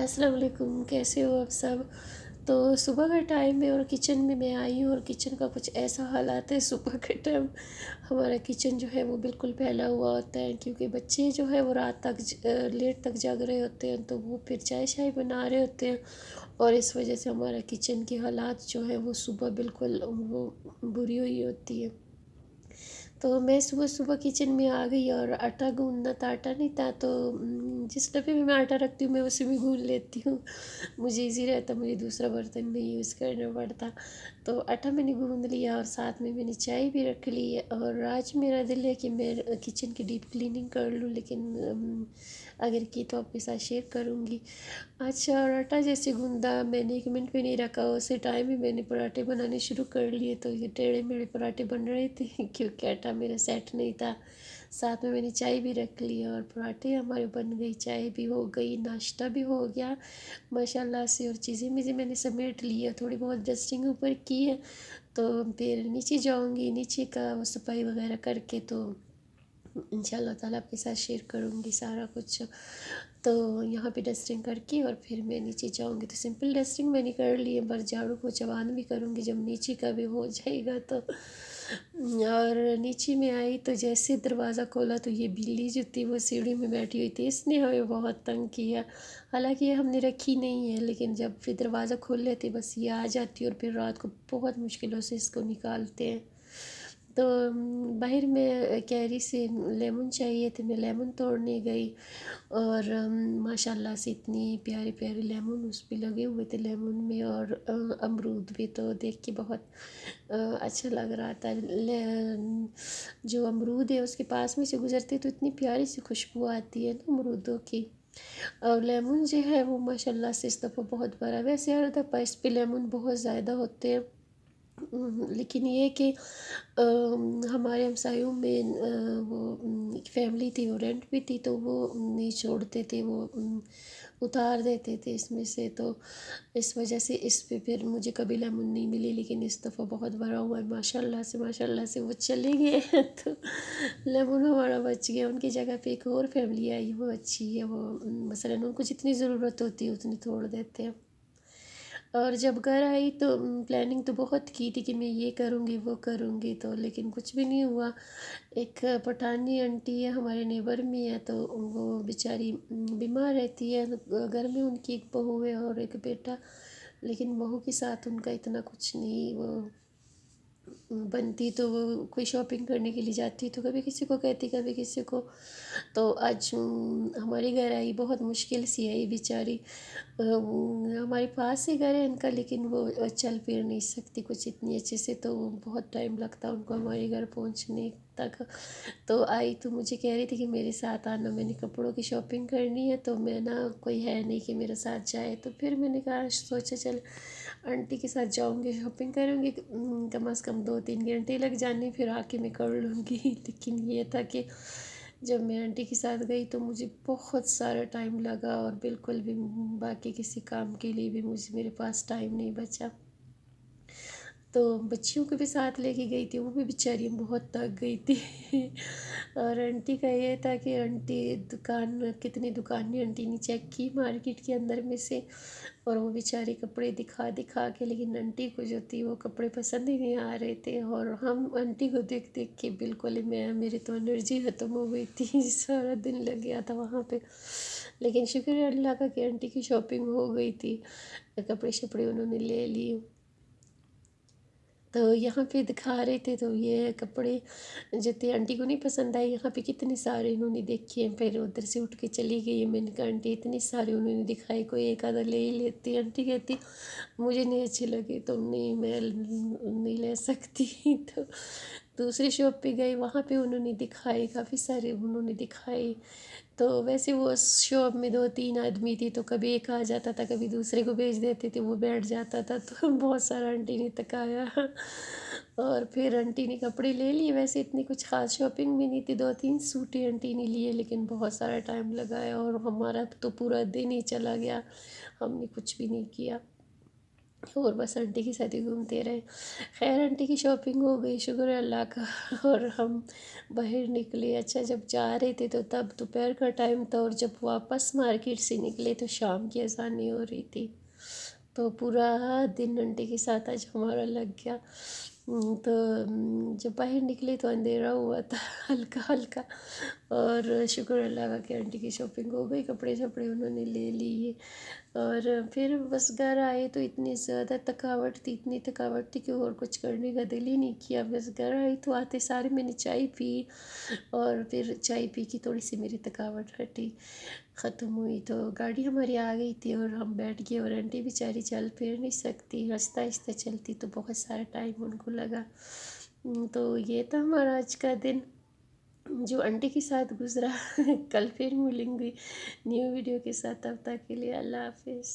السلام علیکم، کیسے ہو آپ سب؟ تو صبح کا ٹائم ہے اور کچن میں آئی ہوں، اور کچن کا کچھ ایسا حالات ہے صبح کے ٹائم ہمارا کچن جو ہے وہ بالکل پھیلا ہوا ہوتا ہے، کیونکہ بچے جو ہے وہ رات تک لیٹ تک جاگ رہے ہوتے ہیں، تو وہ پھر چائے شائے بنا رہے ہوتے ہیں، اور اس وجہ سے ہمارا کچن کی حالات جو ہے وہ صبح بالکل وہ بری ہوئی ہوتی ہے۔ تو میں صبح صبح کچن میں آ گئی، اور آٹا گوندنا تھا، آٹا نہیں تھا، تو جس ڈبے میں آٹا رکھتی ہوں میں اسی میں گون لیتی ہوں، مجھے ایزی رہتا، مجھے دوسرا برتن نہیں یوز کرنا پڑتا۔ تو آٹا میں نے گوند لیا، اور ساتھ میں نے چائے بھی رکھ لی، اور آج میرا دل ہے کہ میں کچن کی ڈیپ کلیننگ کر لوں، لیکن اگر کی تو آپ کے ساتھ شیئر کروں گی۔ اچھا، اور آٹا جیسے گوندا میں نے 1 منٹ بھی نہیں رکھا، اسی ٹائم ہی میں نے پراٹھے بنانے شروع کر لیے، تو یہ ٹیڑھے میڑھے پراٹھے بن رہے تھے کیونکہ آٹا میرا سیٹ نہیں تھا۔ ساتھ میں نے چائے بھی رکھ لی، اور پراٹھے ہمارے بن گئی، چائے بھی ہو گئی، ناشتہ بھی ہو گیا ماشاءاللہ سے، اور چیزیں میں نے سمیٹ لی ہے، تھوڑی بہت ڈسٹنگ اوپر کی ہے، تو پھر نیچے جاؤں گی، نیچے کا صفائی وغیرہ کر کے تو انشاءاللہ تعالیٰ آپ کے ساتھ شیئر کروں گی سارا کچھ۔ تو یہاں پہ ڈسٹنگ کر کے اور پھر میں نیچے جاؤں گی، تو سمپل ڈسٹنگ میں نے کر لی ہے، پر جھاڑو پوچھا بعد بھی کروں گی جب نیچے کا بھی ہو جائے گا تو۔ اور نیچے میں آئی تو جیسے دروازہ کھولا تو یہ بلی جو تھی وہ سیڑھی میں بیٹھی ہوئی تھی، اس نے ہمیں بہت تنگ کیا، حالانکہ یہ ہم نے رکھی نہیں ہے، لیکن جب پھر دروازہ کھول لیتے بس یہ آ جاتی، اور پھر رات کو بہت مشکلوں سے اس کو نکالتے ہیں۔ تو باہر میں کیری سے لیمن چاہیے تھے، میں لیمن توڑنے گئی، اور ماشاءاللہ سے اتنی پیارے پیارے لیمن اس پہ لگے ہوئے تھے لیمن میں، اور امرود بھی، تو دیکھ کے بہت اچھا لگ رہا تھا۔ جو امرود ہے اس کے پاس میں سے گزرتے تو اتنی پیاری سی خوشبو آتی ہے نا امرودوں کی، اور لیمن جو ہے وہ ماشاءاللہ سے اس دفعہ بہت بڑا، ویسے ہر دفعہ اس پہ لیمن بہت زیادہ ہوتے ہیں، لیکن یہ کہ ہمارے ہمسایوں میں وہ ایک فیملی تھی، وہ رینٹ پہ تھی، تو وہ نہیں چھوڑتے تھے، وہ اتار دیتے تھے اس میں سے، تو اس وجہ سے اس پہ پھر مجھے کبھی لیمن نہیں ملی، لیکن اس دفعہ بہت بڑا ہوا ہے ماشاءاللہ سے وہ چلے گئے ہیں تو لیمن ہمارا بچ گیا، ان کی جگہ پہ ایک اور فیملی آئی، وہ اچھی ہے، وہ مثلاً ان کو جتنی ضرورت ہوتی ہے اتنی توڑ دیتے ہیں۔ اور جب گھر آئی تو پلاننگ تو بہت کی تھی کہ میں یہ کروں گی وہ کروں گی، تو لیکن کچھ بھی نہیں ہوا۔ ایک پٹھانی آنٹی ہے ہمارے نیبر میں ہے، تو وہ بیچاری بیمار رہتی ہے، گھر میں ان کی ایک بہو ہے اور ایک بیٹا، لیکن بہو کے ساتھ ان کا اتنا کچھ نہیں وہ بنتی، تو وہ کوئی شاپنگ کرنے کے لیے جاتی تو کبھی کسی کو کہتی کبھی کسی کو، تو آج ہمارے گھر آئی، بہت مشکل سی آئی بیچاری، ہمارے پاس ہی گھر ہے ان کا، لیکن وہ چل پھر نہیں سکتی کچھ اتنی اچھے سے، تو بہت ٹائم لگتا ان کو ہمارے گھر پہنچنے تک۔ تو آئی تو مجھے کہہ رہی تھی کہ میرے ساتھ آنا، میں نے کپڑوں کی شاپنگ کرنی ہے، تو میں نا کوئی ہے نہیں کہ میرے ساتھ جائے، تو پھر میں نے کہا سوچا چل آنٹی کے ساتھ جاؤں گی، شاپنگ کروں گی، کم از کم 2-3 گھنٹے لگ جانے، پھر آ کے میں کر لوں گی، لیکن یہ تھا کہ جب میں آنٹی کے ساتھ گئی تو مجھے بہت سارا ٹائم لگا، اور بالکل بھی باقی کسی کام کے لیے بھی میرے پاس ٹائم نہیں بچا، تو بچیوں کو بھی ساتھ لے کے گئی تھی، وہ بھی بیچاریاں بہت تھک گئی تھی اور آنٹی کا یہ تھا کہ آنٹی کتنی دکانیں آنٹی نے چیک کی مارکیٹ کے اندر میں سے، اور وہ بیچاری کپڑے دکھا دکھا کے، لیکن آنٹی کو جو تھی وہ کپڑے پسند ہی نہیں آ رہے تھے، اور ہم آنٹی کو دیکھ دیکھ کے بالکل میری تو انرجی ختم ہو گئی تھی سارا دن لگ گیا تھا وہاں پہ، لیکن شکر ہے اللہ کا کہ آنٹی کی شاپنگ ہو گئی تھی، کپڑے شپڑے انہوں نے لے لیے۔ تو یہاں پہ دکھا رہے تھے، تو یہ کپڑے جو تھے آنٹی کو نہیں پسند آئے، یہاں پہ کتنے سارے انہوں نے دیکھے ہیں، پھر ادھر سے اٹھ کے چلی گئی، میں نے کہا آنٹی اتنے سارے انہوں نے دکھائے، کوئی ایک آدھا لے ہی لیتی، آنٹی کہتی مجھے نہیں اچھے لگے، تم نہیں، میں نہیں لے سکتی تو دوسری شاپ پہ گئی، وہاں پہ انہوں نے دکھائے، کافی سارے انہوں نے دکھائے، تو ویسے وہ شاپ میں 2-3 آدمی تھی، تو کبھی ایک آ جاتا تھا، کبھی دوسرے کو بھیج دیتے تھے، وہ بیٹھ جاتا تھا، تو بہت سارا آنٹی نے تکایا اور پھر آنٹی نے کپڑے لے لیے، ویسے اتنی کچھ خاص شاپنگ بھی نہیں تھی، 2-3 سوٹ ہی آنٹی نے لیے، لیکن بہت سارا ٹائم لگایا، اور ہمارا تو پورا دن ہی چلا گیا، ہم نے کچھ بھی نہیں کیا۔ اور بس آنٹی کے ساتھ ہی گھومتے رہے۔ خیر آنٹی کی شاپنگ ہو گئی، شکر ہے اللہ کا، اور ہم باہر نکلے۔ اچھا جب جا رہے تھے تو تب دوپہر کا ٹائم تھا، اور جب واپس مارکیٹ سے نکلے تو شام کی اذانیں ہو رہی تھی۔ تو پورا دن آنٹی کے ساتھ آج ہمارا لگ گیا۔ تو جب باہر نکلے تو اندھیرا ہوا تھا ہلکا ہلکا، اور شکر اللہ کا کہ آنٹی کی شاپنگ ہو گئی، کپڑے شپڑے انہوں نے لے لیے۔ اور پھر بس گھر آئے تو اتنی زیادہ تھکاوٹ تھی، اتنی تھکاوٹ تھی کہ اور کچھ کرنے کا دل ہی نہیں کیا۔ بس گھر آئی تو آتے سارے میں نے چائے پی، اور پھر چائے پی کے تھوڑی سی میری تھکاوٹ ہٹی، ختم ہوئی۔ تو گاڑی ہماری آ گئی تھی اور ہم بیٹھ گئے، اور آنٹی بیچاری چل پھر نہیں سکتی، آہستہ آہستہ چلتی، تو بہت سارا ٹائم ان کو لگا۔ تو یہ تھا ہمارا آج کا دن جو آنٹی کے ساتھ گزرا۔ کل پھر ملیں گی نیو ویڈیو کے ساتھ، تب تک کے لیے اللہ حافظ۔